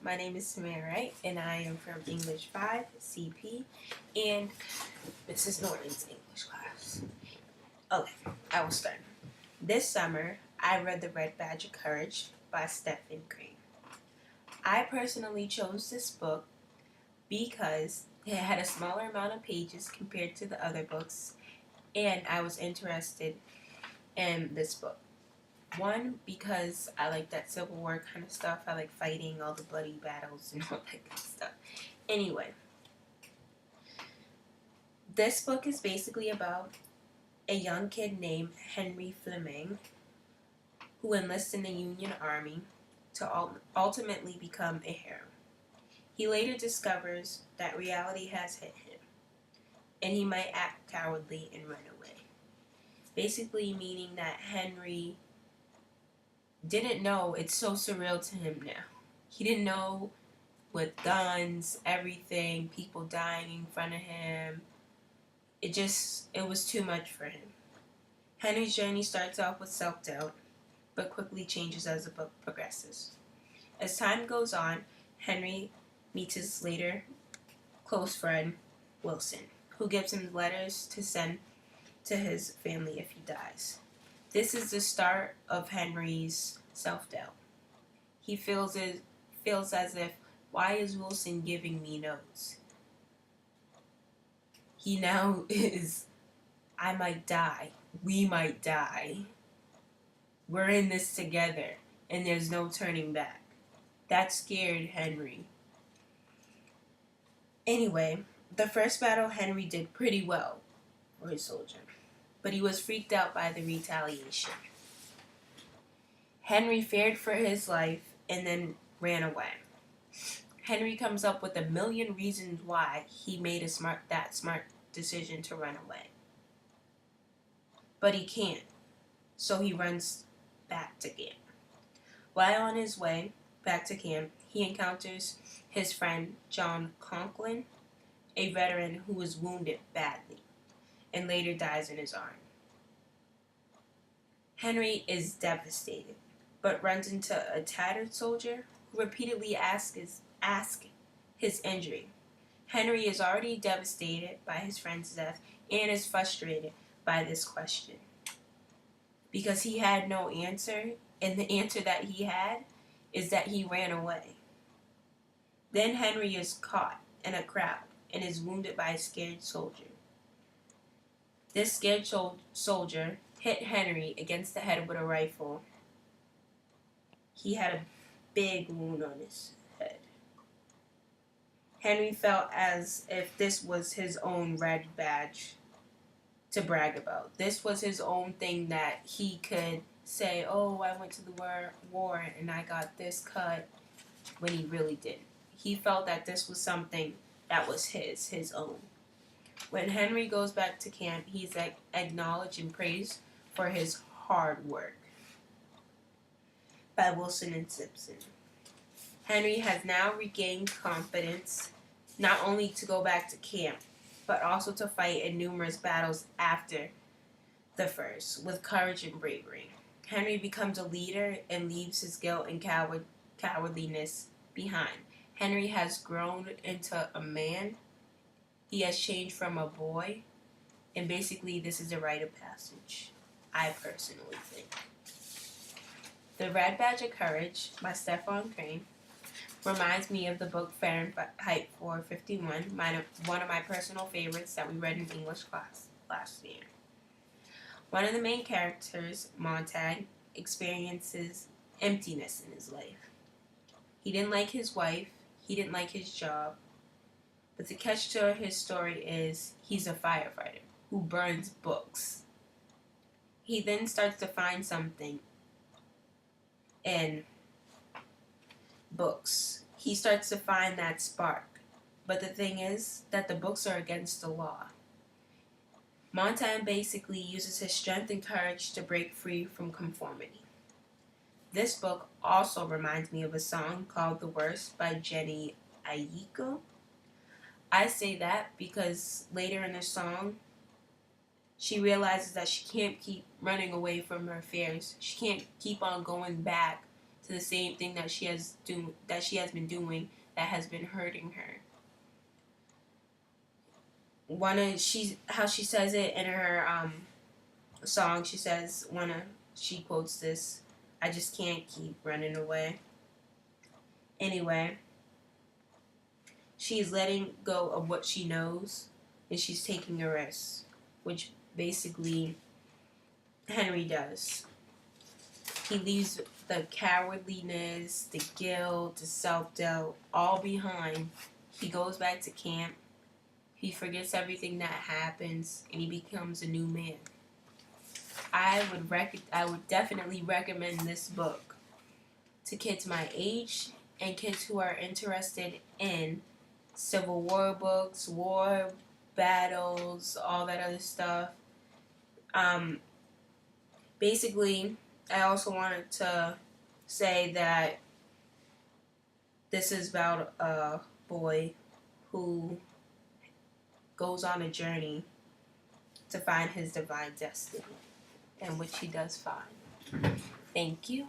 My name is Samara Wright, and I am from English 5 CP, and this is Norton's English class. Okay, I will start. This summer, I read The Red Badge of Courage by Stephen Crane. I personally chose this book because it had a smaller amount of pages compared to the other books, and I was interested in this book. One, because I like that Civil War kind of stuff. I like fighting, all the bloody battles, and all that good stuff. Anyway, this book is basically about a young kid named Henry Fleming who enlists in the Union Army to ultimately become a hero. He later discovers that reality has hit him, and he might act cowardly and run away. Basically meaning that Henry didn't know. It's so surreal to him now. He didn't know, with guns, everything, people dying in front of him. It was too much for him. Henry's journey starts off with self-doubt, but quickly changes as the book progresses. As time goes on, Henry meets his later close friend, Wilson, who gives him letters to send to his family if he dies. This is the start of Henry's self-doubt. He feels as if, why is Wilson giving me notes? He now is, I might die. We might die. We're in this together, and there's no turning back. That scared Henry. Anyway, the first battle Henry did pretty well for his soldier, but he was freaked out by the retaliation. Henry feared for his life and then ran away. Henry comes up with a million reasons why he made that smart decision to run away. But he can't, so he runs back to camp. While on his way back to camp, he encounters his friend John Conklin, a veteran who was wounded badly and later dies in his arm. Henry is devastated, but runs into a tattered soldier who repeatedly asks his injury. Henry is already devastated by his friend's death and is frustrated by this question because he had no answer, and the answer that he had is that he ran away. Then Henry is caught in a crowd and is wounded by a scared soldier. This scared soldier hit Henry against the head with a rifle. He had a big wound on his head. Henry felt as if this was his own red badge to brag about. This was his own thing that he could say, oh, I went to the war and I got this cut, when he really didn't. He felt that this was something that was his own. When Henry goes back to camp, he's acknowledged and praised for his hard work by Wilson and Simpson. Henry has now regained confidence not only to go back to camp, but also to fight in numerous battles after the first, with courage and bravery. Henry becomes a leader and leaves his guilt and cowardliness behind. Henry has grown into a man. He has changed from a boy, and basically this is a rite of passage, I personally think. The Red Badge of Courage by Stephen Crane reminds me of the book Fahrenheit 451, one of my personal favorites that we read in English class last year. One of the main characters, Montag, experiences emptiness in his life. He didn't like his wife, he didn't like his job, but the catch to his story is he's a firefighter who burns books. He then starts to find something in books. He starts to find that spark. But the thing is that the books are against the law. Montag basically uses his strength and courage to break free from conformity. This book also reminds me of a song called The Worst by Jhené Aiko. I say that because later in the song, she realizes that she can't keep running away from her fears. She can't keep on going back to to the same thing that she has been doing that has been hurting her. How she says it in her song. She quotes this: "I just can't keep running away." Anyway, she is letting go of what she knows, and she's taking a risk, which basically Henry does. He leaves the cowardliness, the guilt, the self-doubt all behind. He goes back to camp. He forgets everything that happens, and he becomes a new man. I would definitely recommend this book to kids my age and kids who are interested in Civil War books, war battles, all that other stuff. Basically, I also wanted to say that this is about a boy who goes on a journey to find his divine destiny, and which he does find. Thank you.